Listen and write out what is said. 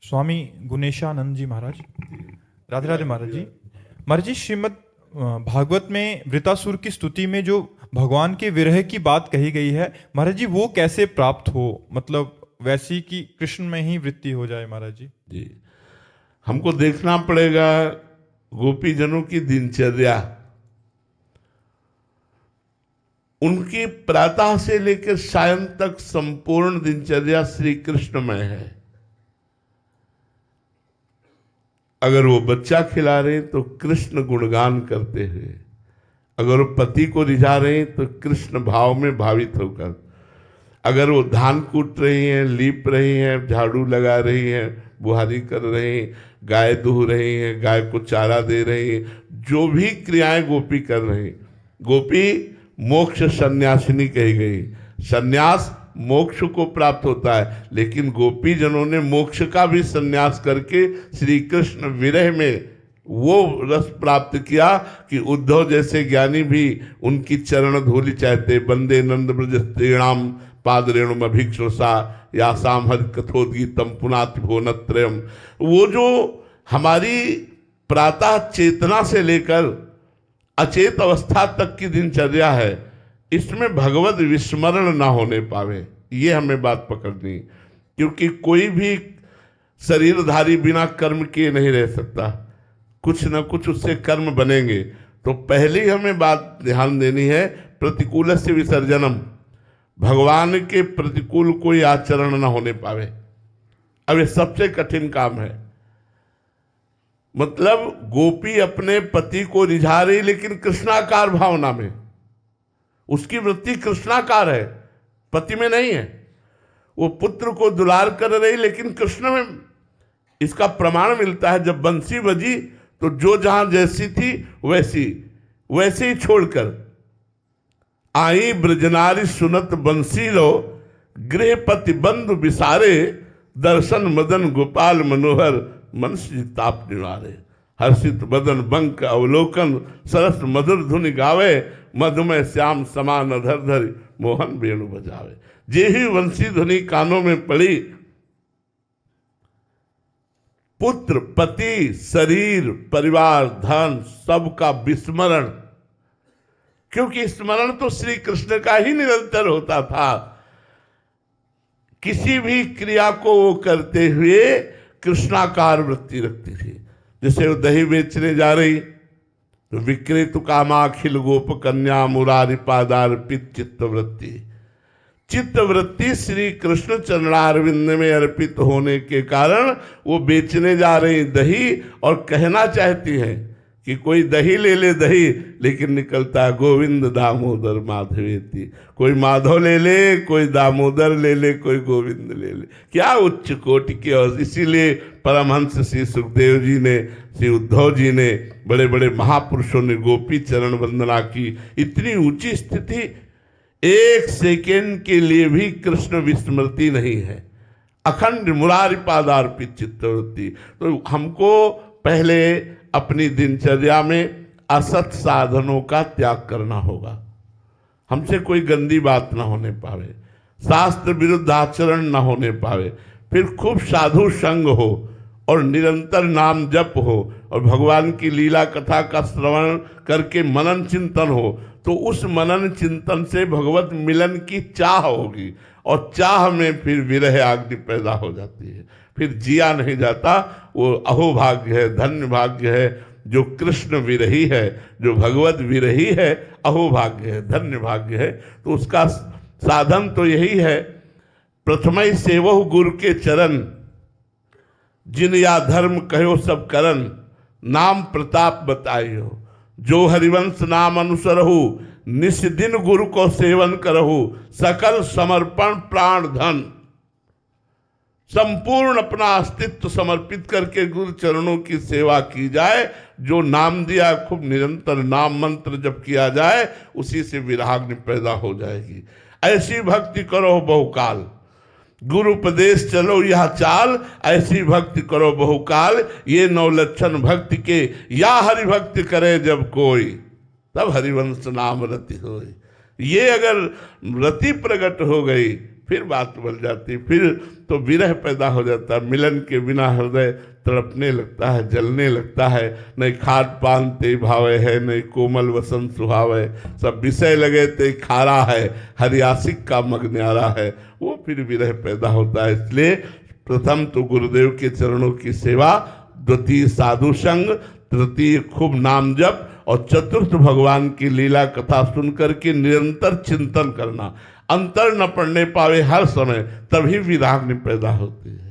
स्वामी गुणेशानंद जी महाराज, राधे राधे महाराज जी। महाराज जी, श्रीमद् भागवत में वृतासुर की स्तुति में जो भगवान के विरह की बात कही गई है, महाराज जी वो कैसे प्राप्त हो, मतलब वैसी कि कृष्ण में ही वृत्ति हो जाए महाराज जी। जी, हमको देखना पड़ेगा गोपीजनों की दिनचर्या, उनकी प्रातः से लेकर सायं तक संपूर्ण दिनचर्या श्री कृष्णमय है। अगर वो बच्चा खिला रहे तो कृष्ण गुणगान करते हुए, अगर वो पति को रिझा रहे तो कृष्ण भाव में भावित होकर, अगर वो धान कूट रही हैं, लीप रही हैं, झाड़ू लगा रही हैं, बुहारी कर रही हैं, गाय दूह रही हैं, गाय को चारा दे रही हैं, जो भी क्रियाएं गोपी कर रही हैं, गोपी मोक्ष सन्यासिनी कही गई। सन्यास मोक्ष को प्राप्त होता है, लेकिन गोपी जनों ने मोक्ष का भी सन्यास करके श्री कृष्ण विरह में वो रस प्राप्त किया कि उद्धव जैसे ज्ञानी भी उनकी चरण धूलि चाहते। वंदे नंद ब्रज स्त्रीणाम पाद रेणुम अभिक्षुषा या सामहद कथोद्गीतम पुनाति भुवनत्रयम। वो जो हमारी प्रातः चेतना से लेकर अचेत अवस्था तक की दिनचर्या है, इसमें भगवत विस्मरण ना होने पावे, ये हमें बात पकड़नी। क्योंकि कोई भी शरीरधारी बिना कर्म किए नहीं रह सकता, कुछ न कुछ उससे कर्म बनेंगे। तो पहले ही हमें बात ध्यान देनी है, प्रतिकूल से विसर्जनम, भगवान के प्रतिकूल कोई आचरण न होने पावे। अब ये सबसे कठिन काम है। मतलब गोपी अपने पति को रिझा रही, लेकिन कृष्णाकार भावना में, उसकी वृत्ति कृष्णाकार है, पति में नहीं है। वो पुत्र को दुलार कर रही, लेकिन कृष्ण में। इसका प्रमाण मिलता है जब बंसी बजी तो जो जहां जैसी थी वैसे ही छोड़कर आई ब्रजनारी सुनत बंसी लो, गृहपति बंधु विसारे, दर्शन मदन गोपाल मनोहर, मन ताप निवारे। हर्षित बदन बंक अवलोकन, सरस मधुर धुनि गावे, मधुमय श्याम समान अधर धर, मोहन वेणु बजावे। जे ही वंशी ध्वनि कानों में पड़ी, पुत्र पति शरीर परिवार धन सबका विस्मरण, क्योंकि स्मरण तो श्री कृष्ण का ही निरंतर होता था। किसी भी क्रिया को वो करते हुए कृष्णाकार वृत्ति रखती थी। जैसे वो दही बेचने जा रही तो विक्रेतु कामाखिल गोप कन्या मुरारी पादार्पित चित्तवृत्ति, चित्तवृत्ति श्री कृष्ण चरणारविंद में अर्पित होने के कारण वो बेचने जा रही दही, और कहना चाहती हैं कि कोई दही ले ले दही, लेकिन निकलता है गोविंद दामोदर माधवेति। कोई माधव ले ले, कोई दामोदर ले ले, कोई गोविंद ले ले। क्या उच्च कोटि की। और इसीलिए परमहंस श्री सुखदेव जी ने, श्री उद्धव जी ने, बड़े बड़े महापुरुषों ने गोपी चरण वंदना की। इतनी ऊंची स्थिति, एक सेकेंड के लिए भी कृष्ण विस्मृति नहीं है, अखंड मुरारी पादार्पित चित्तवृत्ति। तो हमको पहले अपनी दिनचर्या में असत साधनों का त्याग करना होगा। हमसे कोई गंदी बात ना होने पावे, शास्त्र विरुद्ध आचरण ना होने पावे, फिर खूब साधु संग हो और निरंतर नाम जप हो और भगवान की लीला कथा का श्रवण करके मनन चिंतन हो। तो उस मनन चिंतन से भगवत मिलन की चाह होगी, और चाह में फिर विरह आग्नि पैदा हो जाती है, फिर जिया नहीं जाता। वो अहोभाग्य है, धन्य भाग्य है जो कृष्ण विरही है, जो भगवत विरही है, अहोभाग्य है, धन्य भाग्य है। तो उसका साधन तो यही है, प्रथमई सेवहु गुरु के चरण, जिन या धर्म कहो सब करन, नाम प्रताप बताइयो, जो हरिवंश नाम अनुसरहु, निस दिन गुरु को सेवन करहु, सकल समर्पण प्राण धन। संपूर्ण अपना अस्तित्व समर्पित करके गुरु चरणों की सेवा की जाए। जो नाम दिया, खूब निरंतर नाम मंत्र जब किया जाए, उसी से विराग्नि पैदा हो जाएगी। ऐसी भक्ति करो बहुकाल, गुरु उपदेश चलो यह चाल, ऐसी भक्ति करो बहुकाल, ये 9 लक्षण भक्ति के, या हरि भक्ति करे जब कोई, तब हरिवंश नाम रति होई। ये अगर रति प्रकट हो गई फिर बात बन जाती, फिर तो विरह पैदा हो जाता है। मिलन के बिना हृदय तड़पने लगता है, जलने लगता है। नहीं खाट पान ते भावे है, नहीं कोमल वसंत सुहावे, सब विषय लगे ते खारा है, हरियासिक का मग न्यारा है, वो फिर विरह पैदा होता है। इसलिए प्रथम तो गुरुदेव के चरणों की सेवा, द्वितीय साधु संग, तृतीय खूब नाम जप, और चतुर्थ भगवान की लीला कथा सुन करके निरंतर चिंतन करना। अंतर न पड़ने पावे हर समय, तभी विराग पैदा होती है।